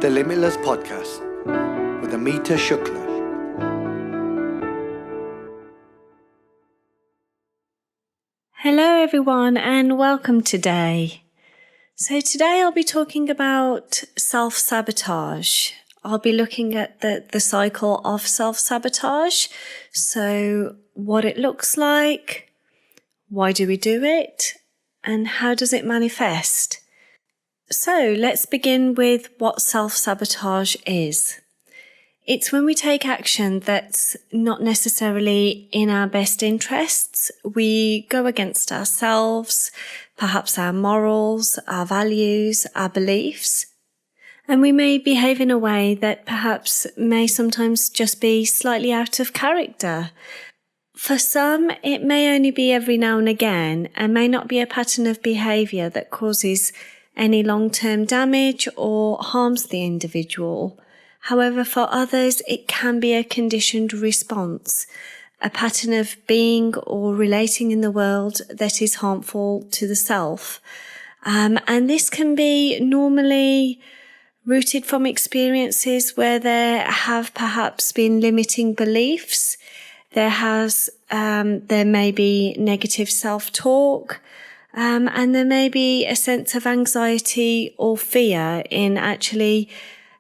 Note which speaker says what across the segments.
Speaker 1: The Limitless Podcast with Amita Shukla.
Speaker 2: Hello everyone and welcome today. So today I'll be talking about self-sabotage. I'll be looking at the cycle of self-sabotage. So what it looks like, why do we do it, and how does it manifest? So let's begin with what self-sabotage is. It's when we take action that's not necessarily in our best interests. We go against ourselves, perhaps our morals, our values, our beliefs, and we may behave in a way that perhaps may sometimes just be slightly out of character. For some, it may only be every now and again and may not be a pattern of behaviour that causes any long-term damage or harms the individual. However, for others, it can be a conditioned response, a pattern of being or relating in the world that is harmful to the self. And this can be normally rooted from experiences where there have perhaps been limiting beliefs. There may be negative self-talk, and there may be a sense of anxiety or fear in actually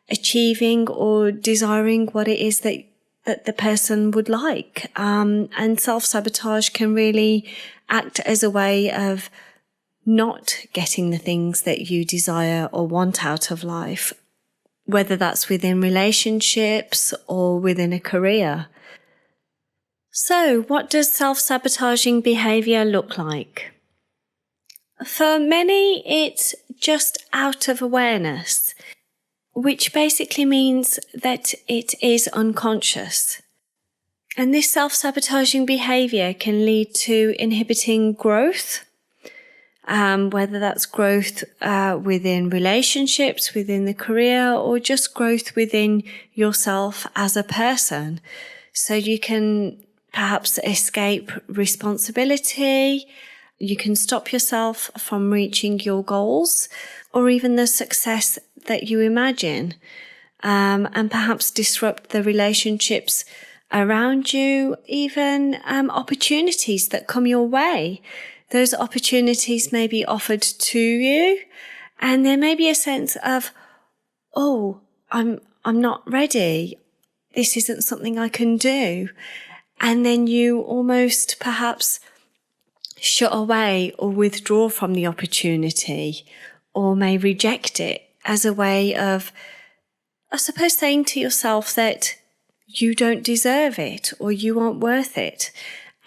Speaker 2: achieving or desiring what it is that the person would like. And self-sabotage can really act as a way of not getting the things that you desire or want out of life, whether that's within relationships or within a career. So what does self-sabotaging behaviour look like? For many, it's just out of awareness, which basically means that it is unconscious. And this self-sabotaging behaviour can lead to inhibiting growth, whether that's growth within relationships, within the career, or just growth within yourself as a person. So you can perhaps escape responsibility, you can stop yourself from reaching your goals or even the success that you imagine, and perhaps disrupt the relationships around you, even opportunities that come your way. Those opportunities may be offered to you, and there may be a sense of, oh, I'm not ready. This isn't something I can do. And then you almost perhaps shut away or withdraw from the opportunity, or may reject it as a way of, I suppose, saying to yourself that you don't deserve it or you aren't worth it.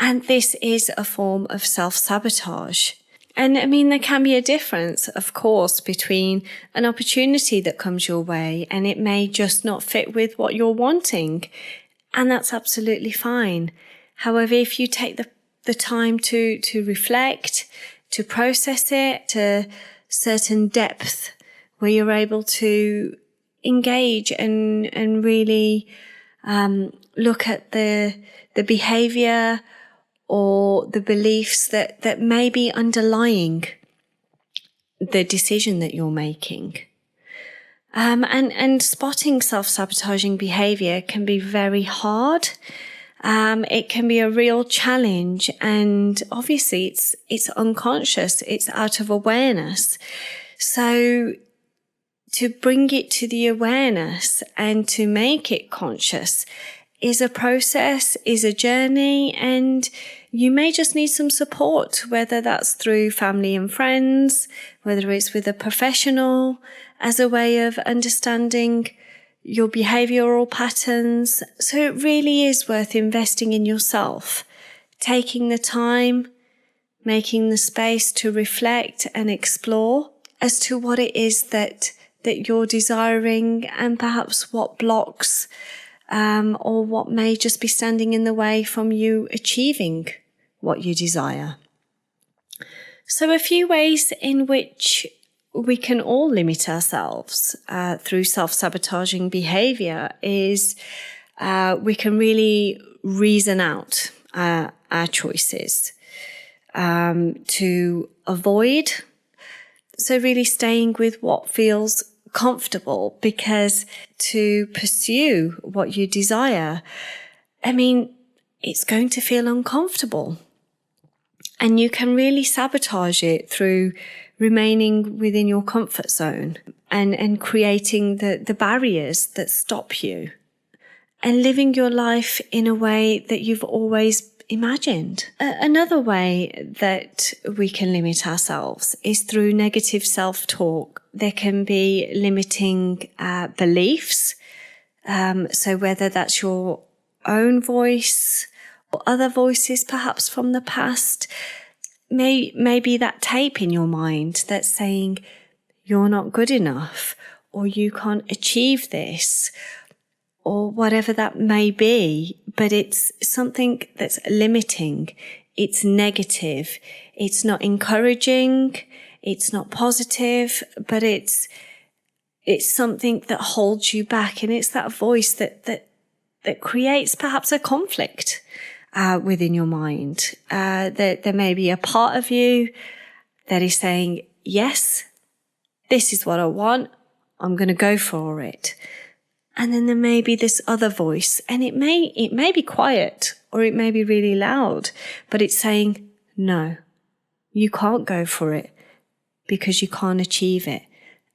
Speaker 2: And this is a form of self-sabotage. And I mean, there can be a difference, of course, between an opportunity that comes your way and it may just not fit with what you're wanting. And that's absolutely fine. However, if you take the time to reflect, to process it to certain depth, where you're able to engage and really look at the behaviour or the beliefs that may be underlying the decision that you're making. And spotting self-sabotaging behaviour can be very hard. It can be a real challenge, and obviously it's unconscious, it's out of awareness. So to bring it to the awareness and to make it conscious is a process, is a journey, and you may just need some support, whether that's through family and friends, whether it's with a professional, as a way of understanding your behavioural patterns. So it really is worth investing in yourself, taking the time, making the space to reflect and explore as to what it is that you're desiring, and perhaps what blocks or what may just be standing in the way from you achieving what you desire. So a few ways in which we can all limit ourselves through self-sabotaging behaviour is we can really reason out our choices to avoid. So really staying with what feels comfortable, because to pursue what you desire, it's going to feel uncomfortable. And you can really sabotage it through remaining within your comfort zone and creating the barriers that stop you and living your life in a way that you've always imagined. Another way that we can limit ourselves is through negative self-talk. There can be limiting beliefs. So whether that's your own voice or other voices perhaps from the past, maybe that tape in your mind that's saying you're not good enough or you can't achieve this or whatever that may be, but it's something that's limiting. It's negative. It's not encouraging. It's not positive, but it's something that holds you back. And it's that voice that creates perhaps a conflict within your mind. There may be a part of you that is saying, yes, this is what I want. I'm going to go for it. And then there may be this other voice, and it may be quiet or it may be really loud, but it's saying, no, you can't go for it because you can't achieve it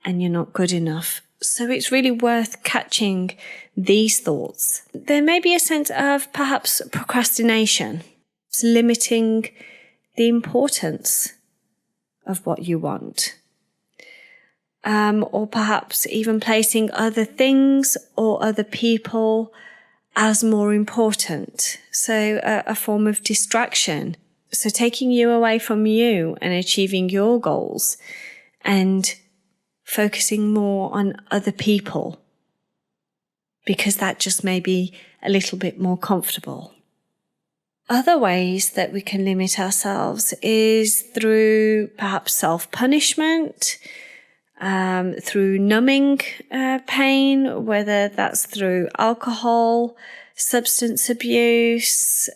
Speaker 2: and you're not good enough. So it's really worth catching these thoughts. There may be a sense of perhaps procrastination. It's limiting the importance of what you want. Or perhaps even placing other things or other people as more important. So a form of distraction. So taking you away from you and achieving your goals and focusing more on other people because that just may be a little bit more comfortable. Other ways that we can limit ourselves is through perhaps self-punishment, through numbing pain, whether that's through alcohol, substance abuse,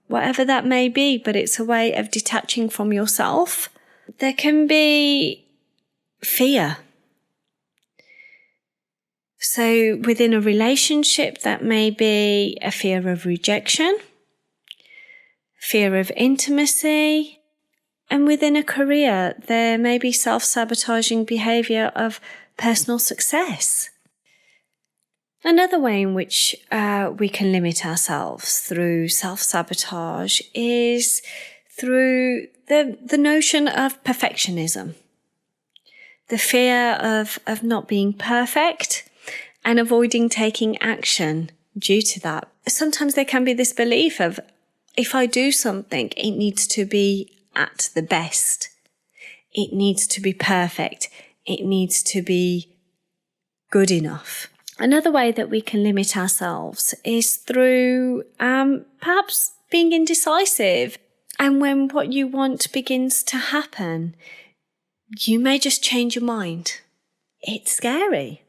Speaker 2: whatever that may be, but it's a way of detaching from yourself. There can be fear. So within a relationship, that may be a fear of rejection, fear of intimacy. And within a career, there may be self-sabotaging behaviour of personal success. Another way in which we can limit ourselves through self-sabotage is through the notion of perfectionism. The fear of not being perfect and avoiding taking action due to that. Sometimes there can be this belief of, if I do something, it needs to be at the best. It needs to be perfect. It needs to be good enough. Another way that we can limit ourselves is through perhaps being indecisive. And when what you want begins to happen, you may just change your mind. It's scary.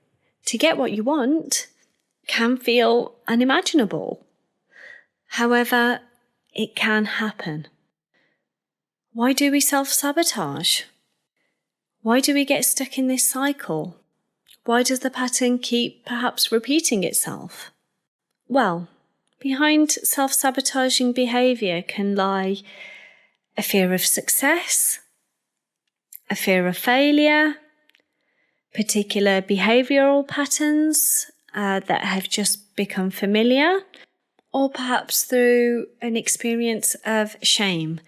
Speaker 2: To get what you want can feel unimaginable. However, it can happen. Why do we self-sabotage? Why do we get stuck in this cycle? Why does the pattern keep perhaps repeating itself? Well, behind self-sabotaging behaviour can lie a fear of success, a fear of failure, particular behavioural patterns that have just become familiar, or perhaps through an experience of shame.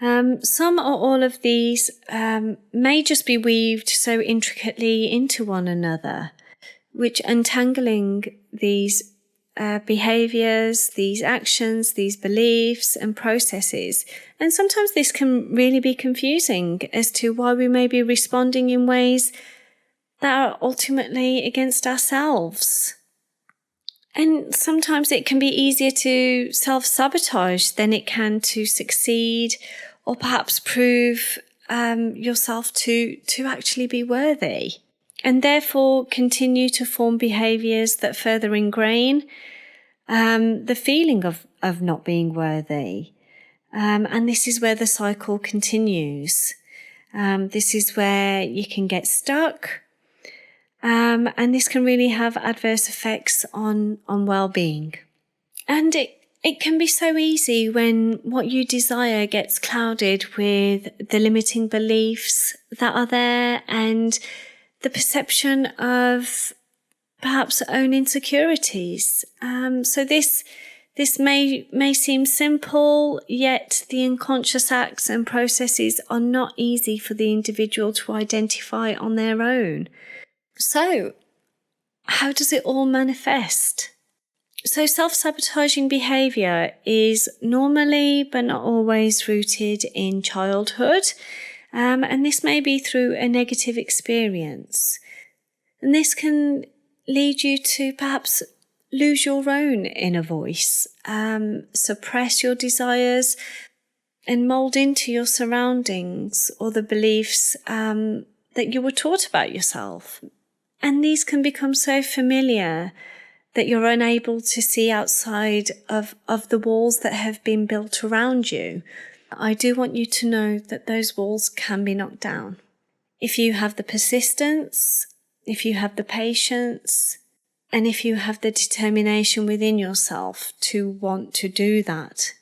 Speaker 2: Some or all of these may just be weaved so intricately into one another, which untangling these behaviours, these actions, these beliefs and processes. And sometimes this can really be confusing as to why we may be responding in ways that are ultimately against ourselves. And sometimes it can be easier to self-sabotage than it can to succeed or perhaps prove yourself to actually be worthy. And therefore continue to form behaviours that further ingrain the feeling of not being worthy. And this is where the cycle continues. This is where you can get stuck. And this can really have adverse effects on well-being. And it can be so easy when what you desire gets clouded with the limiting beliefs that are there and the perception of perhaps own insecurities. So this may seem simple, yet the unconscious acts and processes are not easy for the individual to identify on their own. So, how does it all manifest? So, self-sabotaging behaviour is normally, but not always, rooted in childhood. And this may be through a negative experience. And this can lead you to perhaps lose your own inner voice, suppress your desires, and mould into your surroundings or the beliefs that you were taught about yourself. And these can become so familiar that you're unable to see outside of the walls that have been built around you. I do want you to know that those walls can be knocked down. If you have the persistence, if you have the patience, and if you have the determination within yourself to want to do that.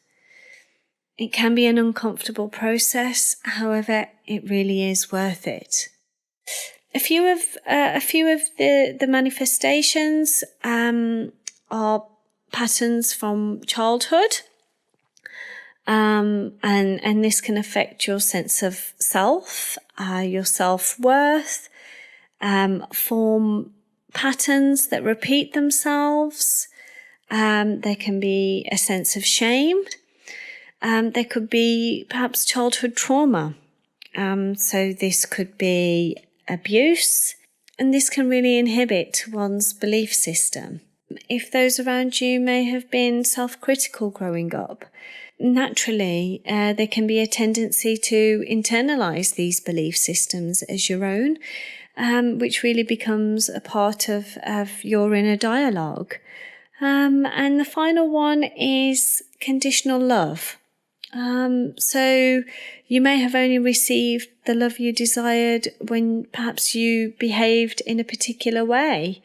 Speaker 2: It can be an uncomfortable process, however, it really is worth it. A few of the manifestations are patterns from childhood, and this can affect your sense of self, your self-worth, form patterns that repeat themselves. There can be a sense of shame. There could be perhaps childhood trauma. So this could be abuse, and this can really inhibit one's belief system. If those around you may have been self-critical growing up, naturally there can be a tendency to internalize these belief systems as your own, which really becomes a part of your inner dialogue. And the final one is conditional love. So you may have only received the love you desired when perhaps you behaved in a particular way.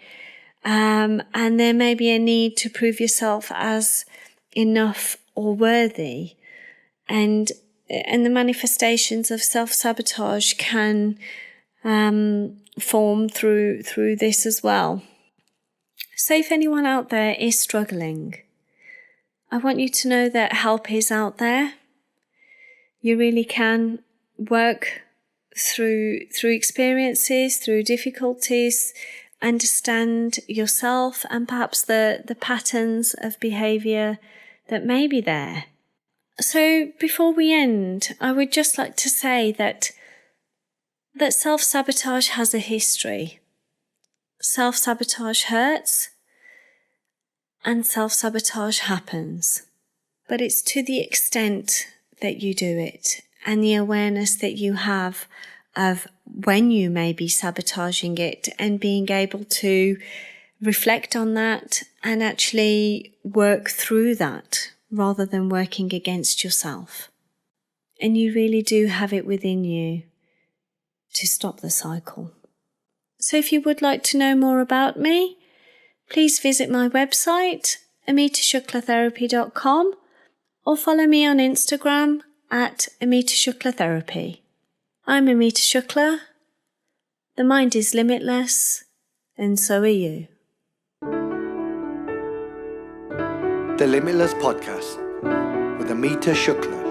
Speaker 2: And there may be a need to prove yourself as enough or worthy. And the manifestations of self-sabotage can form through this as well. So if anyone out there is struggling, I want you to know that help is out there. You really can work through experiences, through difficulties, understand yourself and perhaps the patterns of behaviour that may be there. So before we end, I would just like to say that self-sabotage has a history. Self-sabotage hurts and self-sabotage happens. But it's to the extent that you do it and the awareness that you have of when you may be sabotaging it and being able to reflect on that and actually work through that rather than working against yourself. And you really do have it within you to stop the cycle. So if you would like to know more about me, please visit my website, amitashuklatherapy.com, or follow me on Instagram at amitashuklatherapy. I'm Amita Shukla. The mind is limitless, and so are you.
Speaker 1: The Limitless Podcast with Amita Shukla.